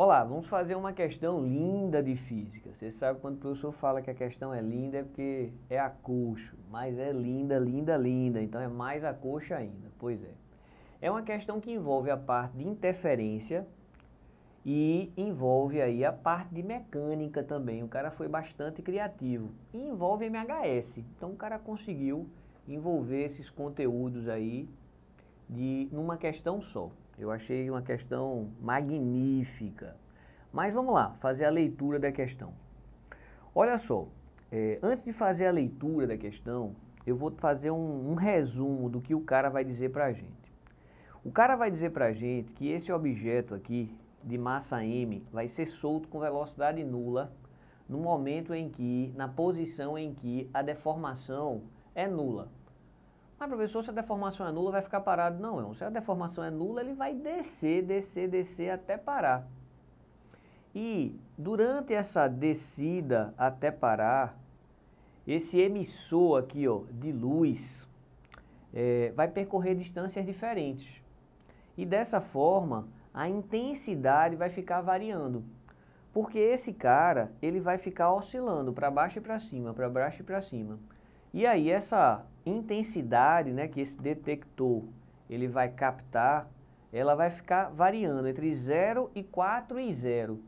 Olá, vamos fazer uma questão linda de física. Você sabe quando o professor fala que a questão é linda é porque é a coxa, mas é linda, linda, linda, então é mais a coxa ainda. Pois é. É uma questão que envolve a parte de interferência e envolve aí a parte de mecânica também. O cara foi bastante criativo. E envolve MHS. Então o cara conseguiu envolver esses conteúdos aí numa questão só. Eu achei uma questão magnífica. Mas vamos lá, fazer a leitura da questão. Olha só, antes de fazer a leitura da questão, eu vou fazer um resumo do que o cara vai dizer pra gente. O cara vai dizer pra gente que esse objeto aqui, de massa m, vai ser solto com velocidade nula no momento em que, na posição em que a deformação é nula. Mas, professor, se a deformação é nula, vai ficar parado? Não, não. Se a deformação é nula, ele vai descer, descer, descer até parar. E, durante essa descida até parar, esse emissor aqui, ó, de luz, vai percorrer distâncias diferentes. E, dessa forma, a intensidade vai ficar variando. Porque esse cara, ele vai ficar oscilando para baixo e para cima, para baixo e para cima. E aí essa intensidade, né, que esse detector ele vai captar, ela vai ficar variando entre 0 e 4 e 0.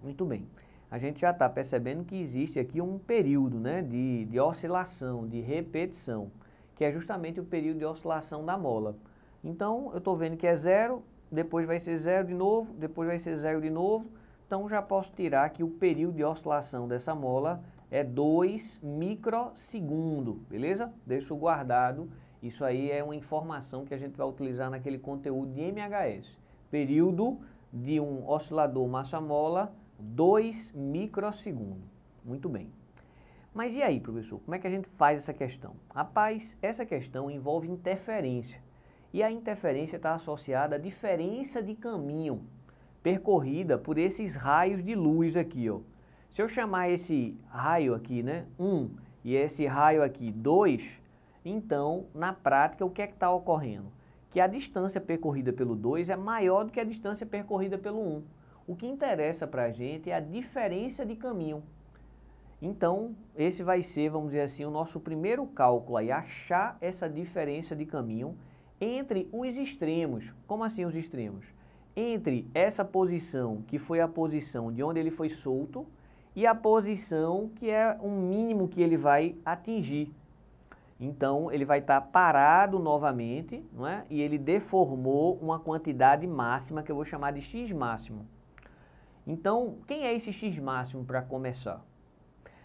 Muito bem. A gente já está percebendo que existe aqui um período, né, de oscilação, de repetição, que é justamente o período de oscilação da mola. Então, eu estou vendo que é 0, depois vai ser 0 de novo, depois vai ser 0 de novo. Então, já posso tirar que o período de oscilação dessa mola é 2 microsegundos, beleza? Deixo guardado. Isso aí é uma informação que a gente vai utilizar naquele conteúdo de MHS. Período de um oscilador massa-mola, 2 microsegundos. Muito bem. Mas e aí, professor? Como é que a gente faz essa questão? Rapaz, essa questão envolve interferência. E a interferência está associada à diferença de caminho percorrida por esses raios de luz aqui, ó. Se eu chamar esse raio aqui, né, 1, e esse raio aqui, 2, então, na prática, o que é que está ocorrendo? Que a distância percorrida pelo 2 é maior do que a distância percorrida pelo 1. O que interessa para a gente é a diferença de caminho. Então, esse vai ser, vamos dizer assim, o nosso primeiro cálculo aí, achar essa diferença de caminho entre os extremos. Como assim os extremos? Entre essa posição, que foi a posição de onde ele foi solto, e a posição que é o mínimo que ele vai atingir. Então, ele vai estar parado novamente, não é? E ele deformou uma quantidade máxima que eu vou chamar de x máximo. Então, quem é esse x máximo para começar?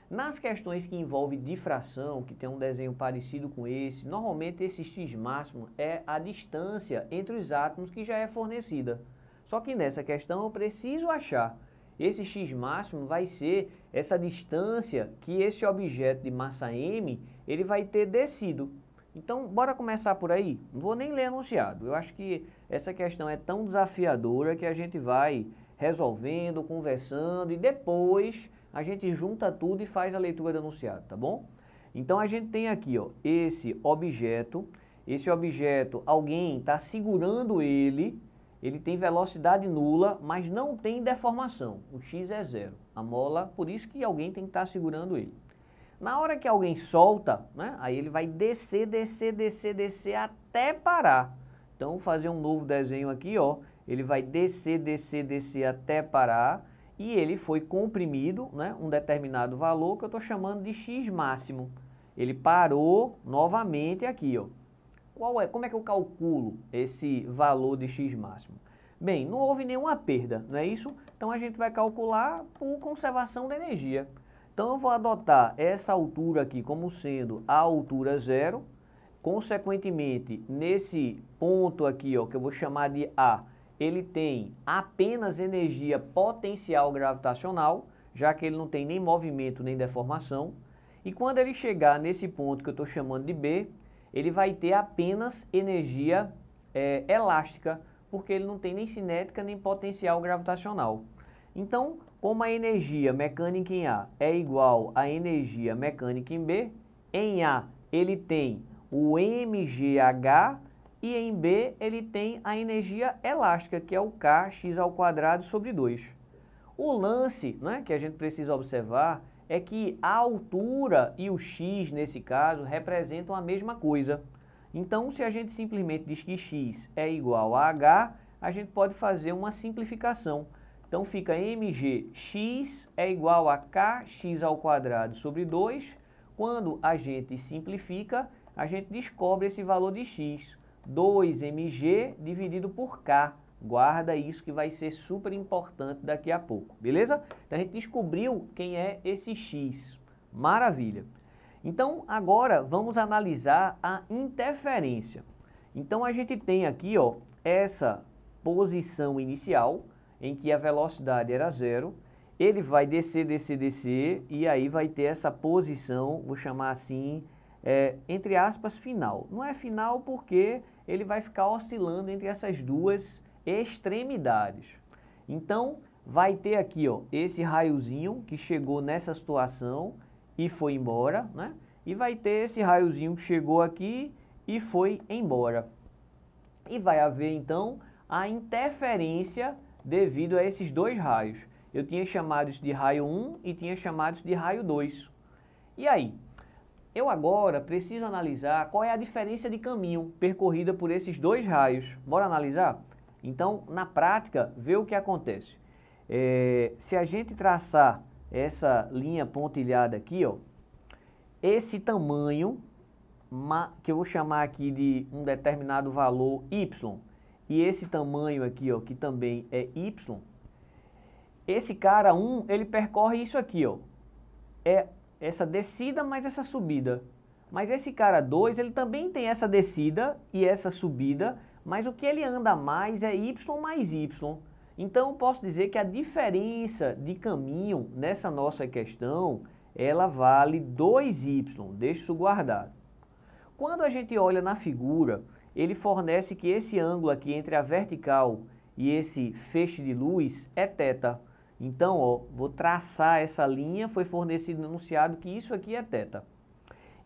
Nas questões que envolvem difração, que tem um desenho parecido com esse, normalmente esse x máximo é a distância entre os átomos que já é fornecida. Só que nessa questão eu preciso achar. Esse x máximo vai ser essa distância que esse objeto de massa m, ele vai ter descido. Então, bora começar por aí? Não vou nem ler enunciado. Eu acho que essa questão é tão desafiadora que a gente vai resolvendo, conversando e depois a gente junta tudo e faz a leitura do enunciado, tá bom? Então, a gente tem aqui, ó, esse objeto, alguém está segurando ele tem velocidade nula, mas não tem deformação, o x é 0, a mola, por isso que alguém tem que estar segurando ele. Na hora que alguém solta, né, aí ele vai descer, descer, descer, descer até parar. Então, vou fazer um novo desenho aqui, ó, ele vai descer, descer, descer até parar, e ele foi comprimido, né, um determinado valor que eu estou chamando de x máximo. Ele parou novamente aqui, ó. Como é que eu calculo esse valor de x máximo? Bem, não houve nenhuma perda, não é isso? Então a gente vai calcular por conservação da energia. Então eu vou adotar essa altura aqui como sendo a altura 0. Consequentemente, nesse ponto aqui, ó, que eu vou chamar de A, ele tem apenas energia potencial gravitacional, já que ele não tem nem movimento nem deformação. E quando ele chegar nesse ponto que eu estou chamando de B, ele vai ter apenas energia elástica, porque ele não tem nem cinética nem potencial gravitacional. Então, como a energia mecânica em A é igual à energia mecânica em B, em A ele tem o mgh e em B ele tem a energia elástica, que é o kx² sobre 2. O lance, né, que a gente precisa observar é que a altura e o x, nesse caso, representam a mesma coisa. Então, se a gente simplesmente diz que x é igual a h, a gente pode fazer uma simplificação. Então, fica mg, x é igual a kx² sobre 2. Quando a gente simplifica, a gente descobre esse valor de x, 2mg dividido por k. Guarda isso que vai ser super importante daqui a pouco, beleza? Então a gente descobriu quem é esse x. Maravilha! Então agora vamos analisar a interferência. Então a gente tem aqui, ó, essa posição inicial, em que a velocidade era 0, ele vai descer, descer, descer, e aí vai ter essa posição, vou chamar assim, entre aspas, final. Não é final porque ele vai ficar oscilando entre essas duas extremidades. Então, vai ter aqui, ó, esse raiozinho que chegou nessa situação e foi embora, né? E vai ter esse raiozinho que chegou aqui e foi embora. E vai haver, então, a interferência devido a esses dois raios. Eu tinha chamado isso de raio 1 e tinha chamado isso de raio 2. E aí? Eu agora preciso analisar qual é a diferença de caminho percorrida por esses dois raios. Bora analisar? Então, na prática, vê o que acontece. Se a gente traçar essa linha pontilhada aqui, ó, esse tamanho, que eu vou chamar aqui de um determinado valor y, e esse tamanho aqui, ó, que também é y, esse cara 1, ele percorre isso aqui, ó, essa descida mais essa subida. Mas esse cara 2, ele também tem essa descida e essa subida, mas o que ele anda mais é y mais y. Então, eu posso dizer que a diferença de caminho nessa nossa questão, ela vale 2y, deixa isso guardado. Quando a gente olha na figura, ele fornece que esse ângulo aqui entre a vertical e esse feixe de luz é θ. Então, ó, vou traçar essa linha, foi fornecido no enunciado que isso aqui é θ.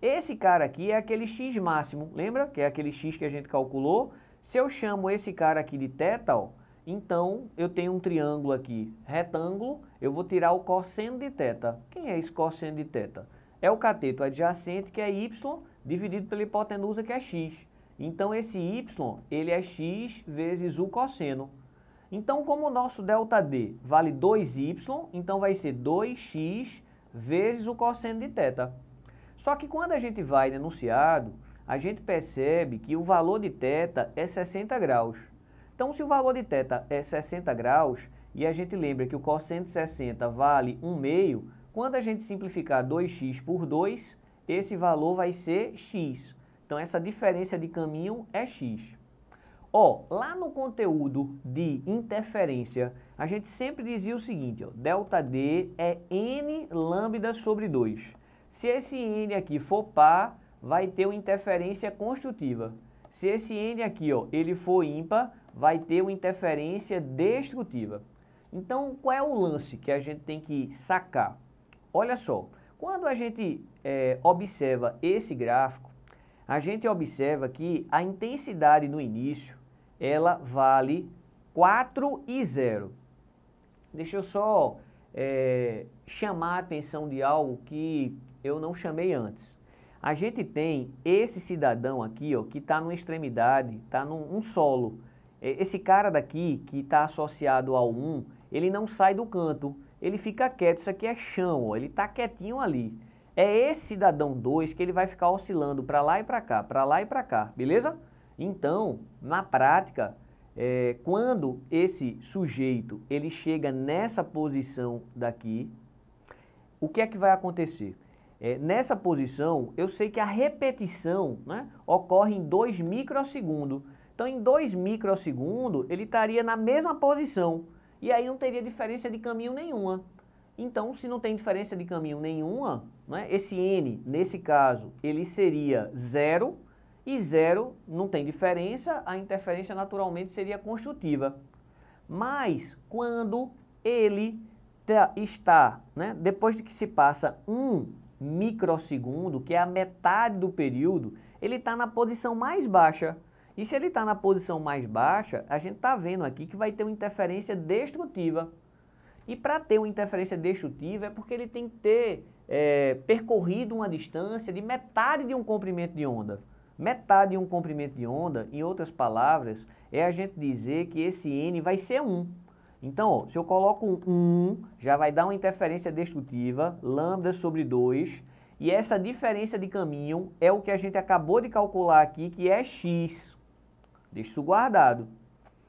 Esse cara aqui é aquele x máximo, lembra? Que é aquele x que a gente calculou. Se eu chamo esse cara aqui de θ, ó, então eu tenho um triângulo aqui retângulo, eu vou tirar o cosseno de θ. Quem é esse cosseno de θ? É o cateto adjacente, que é y, dividido pela hipotenusa, que é x. Então esse y, ele é x vezes o cosseno. Então, como o nosso ΔD vale 2y, então vai ser 2x vezes o cosseno de θ. Só que quando a gente vai no enunciado, a gente percebe que o valor de θ é 60 graus. Então, se o valor de θ é 60 graus, e a gente lembra que o cosseno de 60 vale 1/2, quando a gente simplificar 2x por 2, esse valor vai ser x. Então, essa diferença de caminho é x. Ó, lá no conteúdo de interferência, a gente sempre dizia o seguinte, ó, ΔD é n lambda sobre 2. Se esse n aqui for par, vai ter uma interferência construtiva. Se esse n aqui, ó, ele for ímpar, vai ter uma interferência destrutiva. Então, qual é o lance que a gente tem que sacar? Olha só, quando a gente observa esse gráfico, a gente observa que a intensidade no início, ela vale 4 e 0. Deixa eu só chamar a atenção de algo que eu não chamei antes. A gente tem esse cidadão aqui, ó, que está numa extremidade, está num solo. Esse cara daqui, que está associado ao 1, ele não sai do canto, ele fica quieto. Isso aqui é chão, ó, ele está quietinho ali. É esse cidadão 2 que ele vai ficar oscilando para lá e para cá, beleza? Então, na prática, quando esse sujeito ele chega nessa posição daqui, o que é que vai acontecer? Nessa posição, eu sei que a repetição, né, ocorre em 2 microsegundos. Então, em 2 microsegundos, ele estaria na mesma posição. E aí não teria diferença de caminho nenhuma. Então, se não tem diferença de caminho nenhuma, né, esse n, nesse caso, ele seria 0. E 0 não tem diferença, a interferência naturalmente seria construtiva. Mas, quando ele está, né, depois de que se passa 1 microsegundo, que é a metade do período, ele está na posição mais baixa. E se ele está na posição mais baixa, a gente está vendo aqui que vai ter uma interferência destrutiva. E para ter uma interferência destrutiva é porque ele tem que ter percorrido uma distância de metade de um comprimento de onda. Metade de um comprimento de onda, em outras palavras, é a gente dizer que esse N vai ser 1. Então, ó, se eu coloco um 1, já vai dar uma interferência destrutiva, lambda sobre 2, e essa diferença de caminho é o que a gente acabou de calcular aqui, que é x. Deixa isso guardado.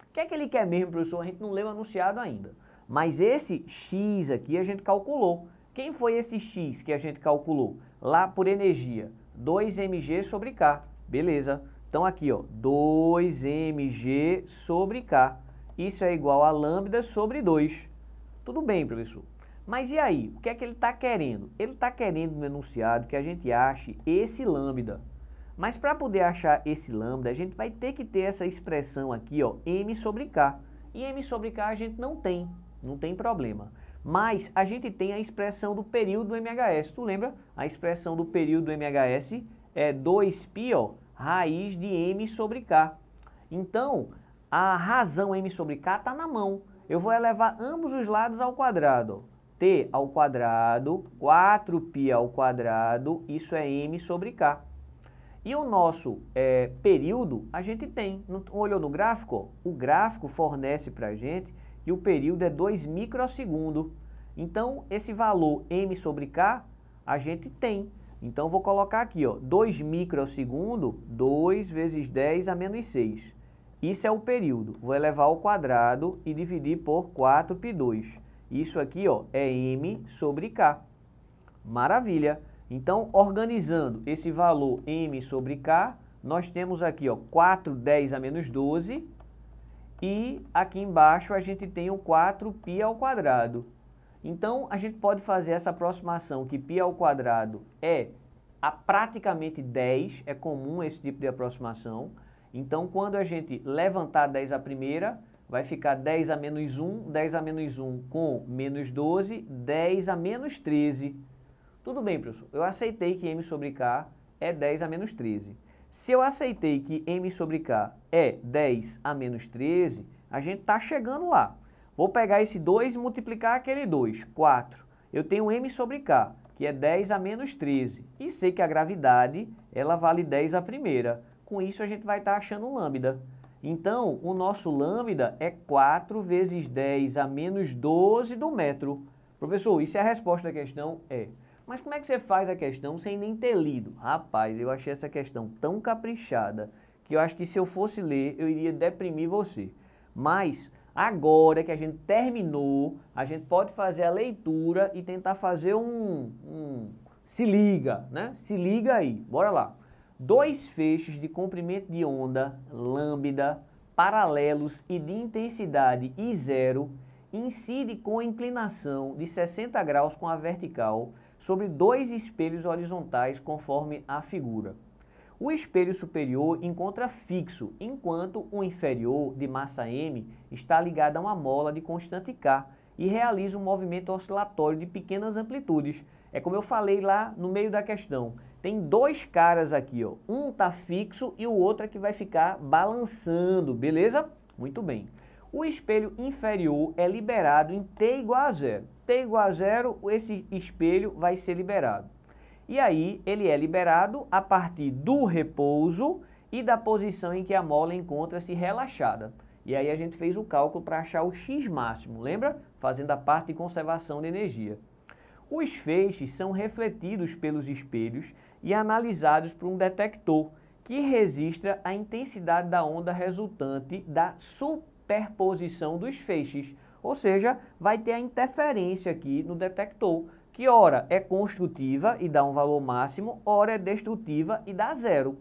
O que é que ele quer mesmo, professor? A gente não leu anunciado ainda. Mas esse x aqui a gente calculou. Quem foi esse x que a gente calculou? Lá por energia, 2mg sobre K. Beleza. Então aqui, ó, 2mg sobre K. Isso é igual a lambda sobre 2. Tudo bem, professor. Mas e aí? O que é que ele está querendo? Ele está querendo no enunciado que a gente ache esse lambda. Mas para poder achar esse lambda, a gente vai ter que ter essa expressão aqui, ó, m sobre K. E m sobre K a gente não tem problema. Mas a gente tem a expressão do período do MHS. Tu lembra? A expressão do período do MHS é 2π, ó, raiz de m sobre K. Então, a razão m sobre K está na mão. Eu vou elevar ambos os lados ao quadrado. T ao quadrado, 4π ao quadrado, isso é m sobre K. E o nosso período, a gente tem. Olhou no gráfico? Ó, o gráfico fornece para a gente que o período é 2 microsegundos. Então, esse valor m sobre K, a gente tem. Então, vou colocar aqui, ó, 2 microsegundos, 2 vezes 10 a menos 6. Isso é o período. Vou elevar ao quadrado e dividir por 4π2. Isso aqui, ó, é m sobre K. Maravilha! Então, organizando esse valor m sobre K, nós temos aqui, ó, 4/10 a menos 12. E aqui embaixo a gente tem o 4π ao quadrado. Então, a gente pode fazer essa aproximação que π ao quadrado é praticamente 10, é comum esse tipo de aproximação. Então, quando a gente levantar 10 à primeira, vai ficar 10 a menos 1, 10 a menos 1 com menos 12, 10 a menos 13. Tudo bem, professor, eu aceitei que m sobre K é 10 a menos 13. Se eu aceitei que m sobre K é 10 a menos 13, a gente está chegando lá. Vou pegar esse 2 e multiplicar aquele 2, 4. Eu tenho m sobre K, que é 10 a menos 13. E sei que a gravidade, ela vale 10 à primeira. Com isso, a gente vai estar achando um lambda. Então, o nosso lambda é 4 vezes 10 a menos 12 do metro. Professor, isso é a resposta da questão? É. Mas como é que você faz a questão sem nem ter lido? Rapaz, eu achei essa questão tão caprichada que eu acho que se eu fosse ler, eu iria deprimir você. Mas, agora que a gente terminou, a gente pode fazer a leitura e tentar fazer se liga, né? Se liga aí, bora lá. Dois feixes de comprimento de onda, lambda, paralelos e de intensidade I0, incidem com inclinação de 60 graus com a vertical sobre dois espelhos horizontais conforme a figura. O espelho superior encontra fixo, enquanto o inferior, de massa m, está ligado a uma mola de constante K e realiza um movimento oscilatório de pequenas amplitudes. É como eu falei lá no meio da questão. Tem dois caras aqui, ó. Um está fixo e o outro é que vai ficar balançando, beleza? Muito bem. O espelho inferior é liberado em t igual a 0. T igual a 0, esse espelho vai ser liberado. E aí, ele é liberado a partir do repouso e da posição em que a mola encontra-se relaxada. E aí a gente fez o cálculo para achar o x máximo, lembra? Fazendo a parte de conservação de energia. Os feixes são refletidos pelos espelhos e analisados por um detector que registra a intensidade da onda resultante da superposição dos feixes. Ou seja, vai ter a interferência aqui no detector, que ora é construtiva e dá um valor máximo, ora é destrutiva e dá 0.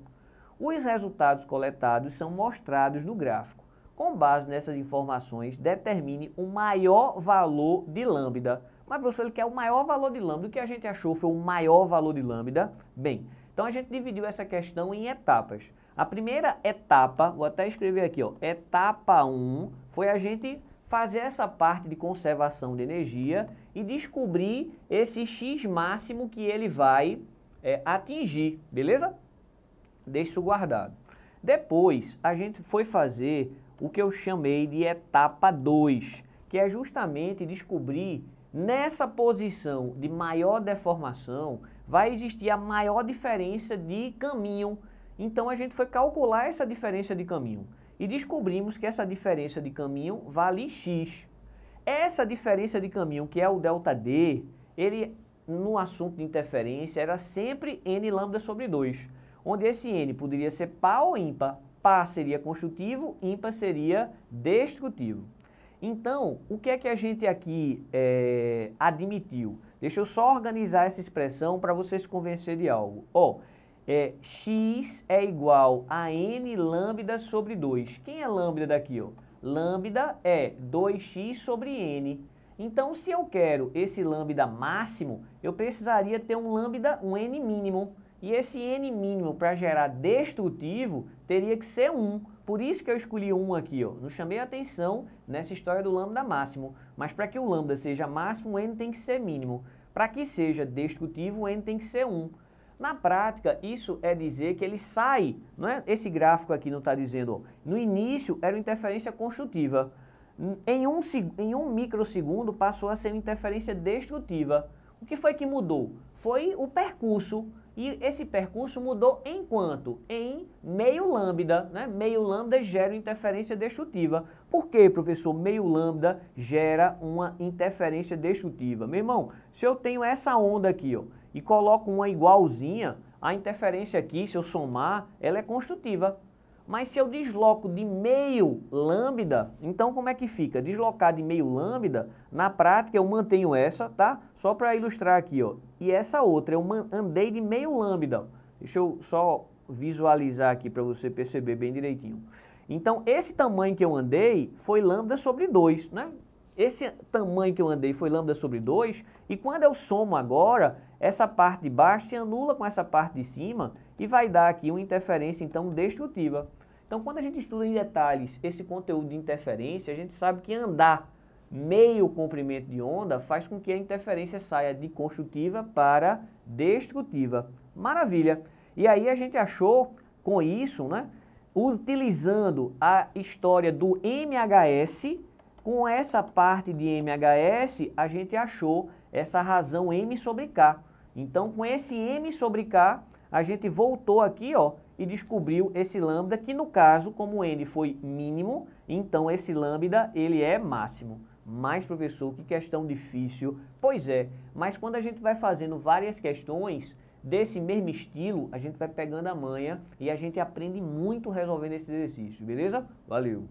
Os resultados coletados são mostrados no gráfico. Com base nessas informações, determine o maior valor de lambda. Mas, professor, ele quer o maior valor de lambda. O que a gente achou foi o maior valor de lambda? Bem, então a gente dividiu essa questão em etapas. A primeira etapa, vou até escrever aqui, ó, etapa 1, foi a gente fazer essa parte de conservação de energia e descobrir esse x máximo que ele vai atingir, beleza? Deixa isso guardado. Depois, a gente foi fazer o que eu chamei de etapa 2, que é justamente descobrir nessa posição de maior deformação vai existir a maior diferença de caminho. Então a gente foi calcular essa diferença de caminho e descobrimos que essa diferença de caminho vale x. Essa diferença de caminho, que é o ΔD, ele no assunto de interferência era sempre n lambda sobre 2, onde esse n poderia ser par ou ímpar. Par seria construtivo, ímpar seria destrutivo. Então, o que é que a gente aqui admitiu? Deixa eu só organizar essa expressão para você se convencer de algo. X é igual a n lambda sobre 2. Quem é lambda daqui? Lambda é 2x sobre n. Então, se eu quero esse lambda máximo, eu precisaria ter um lambda, um n mínimo. E esse n mínimo para gerar destrutivo teria que ser 1. Por isso que eu escolhi 1 aqui. Não chamei a atenção nessa história do lambda máximo. Mas para que o lambda seja máximo, o n tem que ser mínimo. Para que seja destrutivo, o n tem que ser 1. Na prática, isso é dizer que ele sai, não é? Esse gráfico aqui não está dizendo, no início era uma interferência construtiva. Em um microsegundo passou a ser uma interferência destrutiva. O que foi que mudou? Foi o percurso. E esse percurso mudou em quanto? Em meio lambda, né? Meio lambda gera interferência destrutiva. Por que, professor, meio lambda gera uma interferência destrutiva? Meu irmão, se eu tenho essa onda aqui, e coloco uma igualzinha, a interferência aqui, se eu somar, ela é construtiva. Mas se eu desloco de meio lambda, então como é que fica? Deslocar de meio lambda, na prática eu mantenho essa, tá? Só para ilustrar aqui, E essa outra, eu andei de meio lambda. Deixa eu só visualizar aqui para você perceber bem direitinho. Então, esse tamanho que eu andei foi lambda sobre 2, né? Esse tamanho que eu andei foi lambda sobre 2, e quando eu somo agora, essa parte de baixo se anula com essa parte de cima e vai dar aqui uma interferência, então, destrutiva. Então, quando a gente estuda em detalhes esse conteúdo de interferência, a gente sabe que andar meio comprimento de onda faz com que a interferência saia de construtiva para destrutiva. Maravilha! E aí a gente achou, com isso, né, utilizando a história do MHS, com essa parte de MHS, a gente achou essa razão M sobre K. Então, com esse M sobre K, a gente voltou aqui, e descobriu esse lambda, que no caso, como N foi mínimo, então esse lambda, ele é máximo. Mas, professor, que questão difícil. Pois é, mas quando a gente vai fazendo várias questões desse mesmo estilo, a gente vai pegando a manha e a gente aprende muito resolvendo esse exercício, beleza? Valeu!